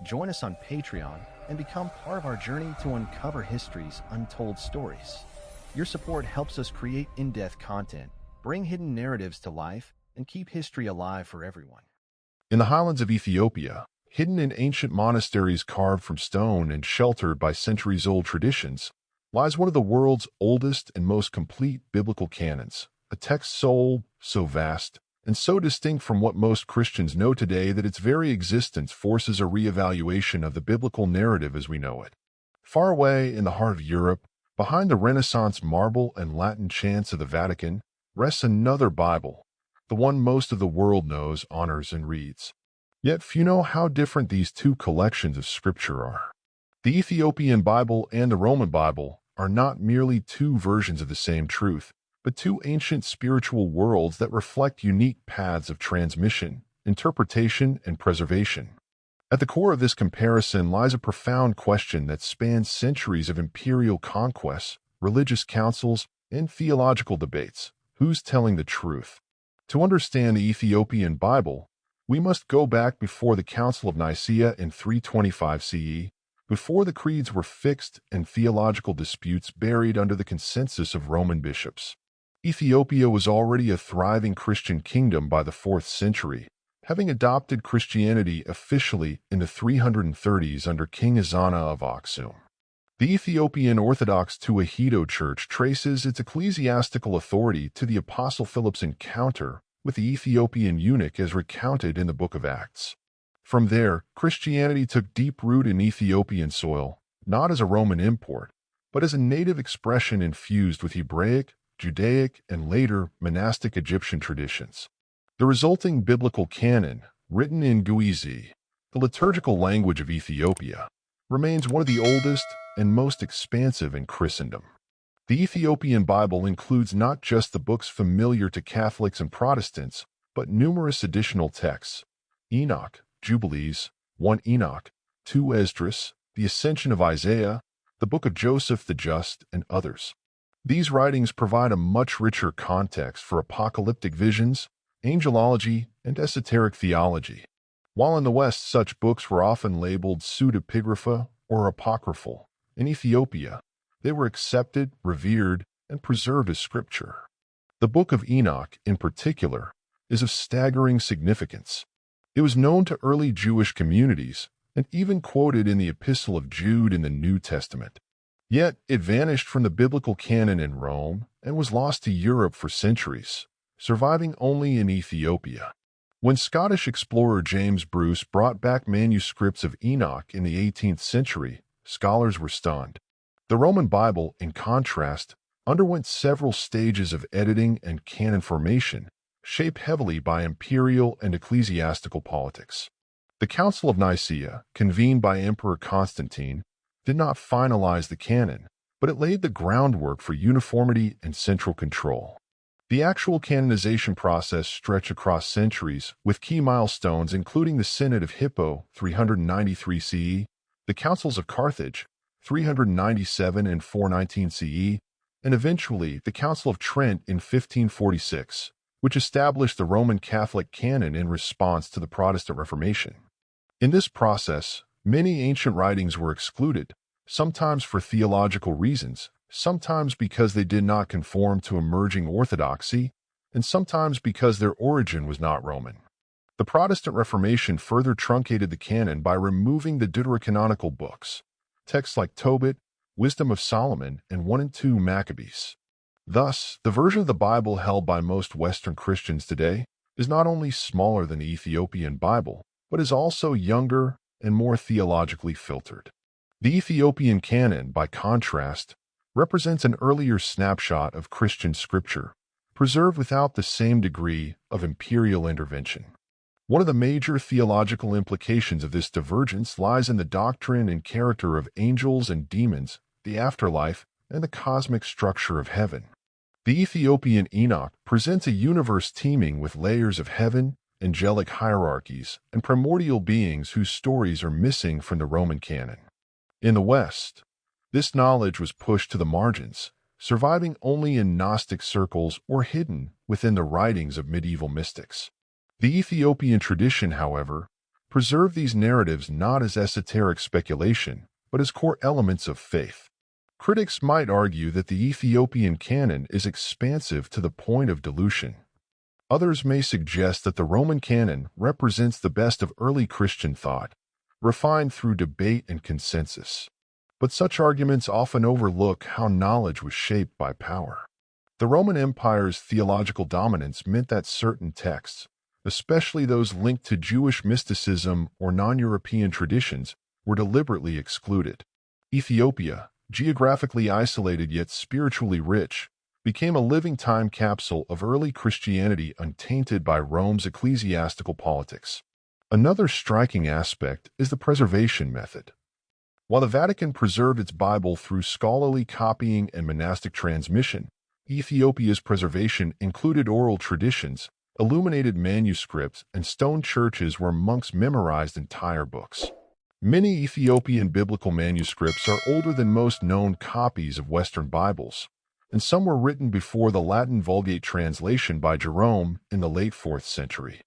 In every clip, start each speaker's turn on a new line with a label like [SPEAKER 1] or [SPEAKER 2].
[SPEAKER 1] Join us on Patreon and become part of our journey to uncover history's untold stories. Your support helps us create in-depth content, bring hidden narratives to life, and keep history alive for everyone.
[SPEAKER 2] In the highlands of Ethiopia, hidden in ancient monasteries carved from stone and sheltered by centuries-old traditions, lies one of the world's oldest and most complete biblical canons, a text so vast and so distinct from what most Christians know today that its very existence forces a reevaluation of the biblical narrative as we know it. Far away in the heart of Europe, behind the Renaissance marble and Latin chants of the Vatican, rests another Bible, the one most of the world knows, honors, and reads. Yet few know how different these two collections of Scripture are. The Ethiopian Bible and the Roman Bible are not merely two versions of the same truth, but two ancient spiritual worlds that reflect unique paths of transmission, interpretation, and preservation. At the core of this comparison lies a profound question that spans centuries of imperial conquests, religious councils, and theological debates. Who's telling the truth? To understand the Ethiopian Bible, we must go back before the Council of Nicaea in 325 CE, before the creeds were fixed and theological disputes buried under the consensus of Roman bishops. Ethiopia was already a thriving Christian kingdom by the 4th century, having adopted Christianity officially in the 330s under King Ezana of Aksum. The Ethiopian Orthodox Tewahedo Church traces its ecclesiastical authority to the Apostle Philip's encounter with the Ethiopian eunuch as recounted in the Book of Acts. From there, Christianity took deep root in Ethiopian soil, not as a Roman import, but as a native expression infused with Hebraic, Judaic, and later monastic Egyptian traditions. The resulting biblical canon, written in Guizi, the liturgical language of Ethiopia, remains one of the oldest and most expansive in Christendom. The Ethiopian Bible includes not just the books familiar to Catholics and Protestants, but numerous additional texts: Enoch, Jubilees, 1 Enoch, 2 Esdras, the Ascension of Isaiah, the Book of Joseph the Just, and others. These writings provide a much richer context for apocalyptic visions, angelology, and esoteric theology. While in the West such books were often labeled pseudepigrapha or apocryphal, in Ethiopia they were accepted, revered, and preserved as scripture. The Book of Enoch, in particular, is of staggering significance. It was known to early Jewish communities and even quoted in the Epistle of Jude in the New Testament. Yet it vanished from the biblical canon in Rome and was lost to Europe for centuries, surviving only in Ethiopia. When Scottish explorer James Bruce brought back manuscripts of Enoch in the 18th century, scholars were stunned. The Roman Bible, in contrast, underwent several stages of editing and canon formation, shaped heavily by imperial and ecclesiastical politics. The Council of Nicaea, convened by Emperor Constantine, did not finalize the canon, but it laid the groundwork for uniformity and central control. The actual canonization process stretched across centuries, with key milestones including the Synod of Hippo, 393 CE, the Councils of Carthage, 397 and 419 CE, and eventually the Council of Trent in 1546, which established the Roman Catholic canon in response to the Protestant Reformation. In this process, many ancient writings were excluded, sometimes for theological reasons, sometimes because they did not conform to emerging orthodoxy, and sometimes because their origin was not Roman. The Protestant Reformation further truncated the canon by removing the deuterocanonical books, texts like Tobit, Wisdom of Solomon, and 1 and 2 Maccabees. Thus, the version of the Bible held by most Western Christians today is not only smaller than the Ethiopian Bible, but is also younger and more theologically filtered. The Ethiopian canon, by contrast, represents an earlier snapshot of Christian scripture, preserved without the same degree of imperial intervention. One of the major theological implications of this divergence lies in the doctrine and character of angels and demons, the afterlife, and the cosmic structure of heaven. The Ethiopian Enoch presents a universe teeming with layers of heaven, angelic hierarchies, and primordial beings whose stories are missing from the Roman canon. In the West, this knowledge was pushed to the margins, surviving only in Gnostic circles or hidden within the writings of medieval mystics. The Ethiopian tradition, however, preserve these narratives not as esoteric speculation, but as core elements of faith. Critics might argue that the Ethiopian canon is expansive to the point of dilution. Others may suggest that the Roman canon represents the best of early Christian thought, refined through debate and consensus. But such arguments often overlook how knowledge was shaped by power. The Roman Empire's theological dominance meant that certain texts, especially those linked to Jewish mysticism or non-European traditions, were deliberately excluded. Ethiopia, geographically isolated yet spiritually rich, became a living time capsule of early Christianity untainted by Rome's ecclesiastical politics. Another striking aspect is the preservation method. While the Vatican preserved its Bible through scholarly copying and monastic transmission, Ethiopia's preservation included oral traditions, illuminated manuscripts, and stone churches where monks memorized entire books. Many Ethiopian biblical manuscripts are older than most known copies of Western Bibles, and some were written before the Latin Vulgate translation by Jerome in the late 4th century.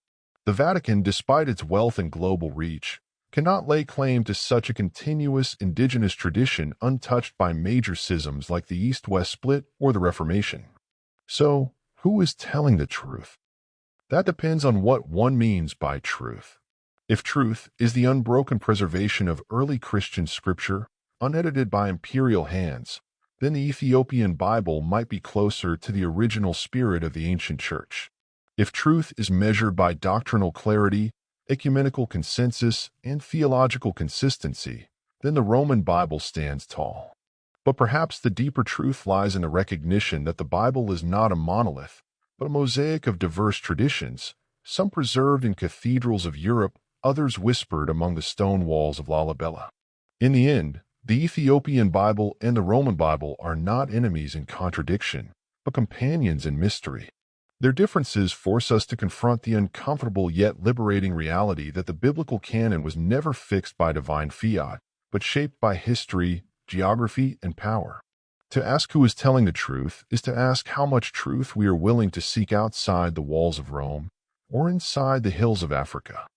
[SPEAKER 2] The Vatican, despite its wealth and global reach, cannot lay claim to such a continuous indigenous tradition untouched by major schisms like the East-West split or the Reformation. So, who is telling the truth? That depends on what one means by truth. If truth is the unbroken preservation of early Christian scripture, unedited by imperial hands, then the Ethiopian Bible might be closer to the original spirit of the ancient church. If truth is measured by doctrinal clarity, ecumenical consensus, and theological consistency, then the Roman Bible stands tall. But perhaps the deeper truth lies in the recognition that the Bible is not a monolith, but a mosaic of diverse traditions, some preserved in cathedrals of Europe, others whispered among the stone walls of Lalibela. In the end, the Ethiopian Bible and the Roman Bible are not enemies in contradiction, but companions in mystery. Their differences force us to confront the uncomfortable yet liberating reality that the biblical canon was never fixed by divine fiat, but shaped by history, geography, and power. To ask who is telling the truth is to ask how much truth we are willing to seek outside the walls of Rome or inside the hills of Africa.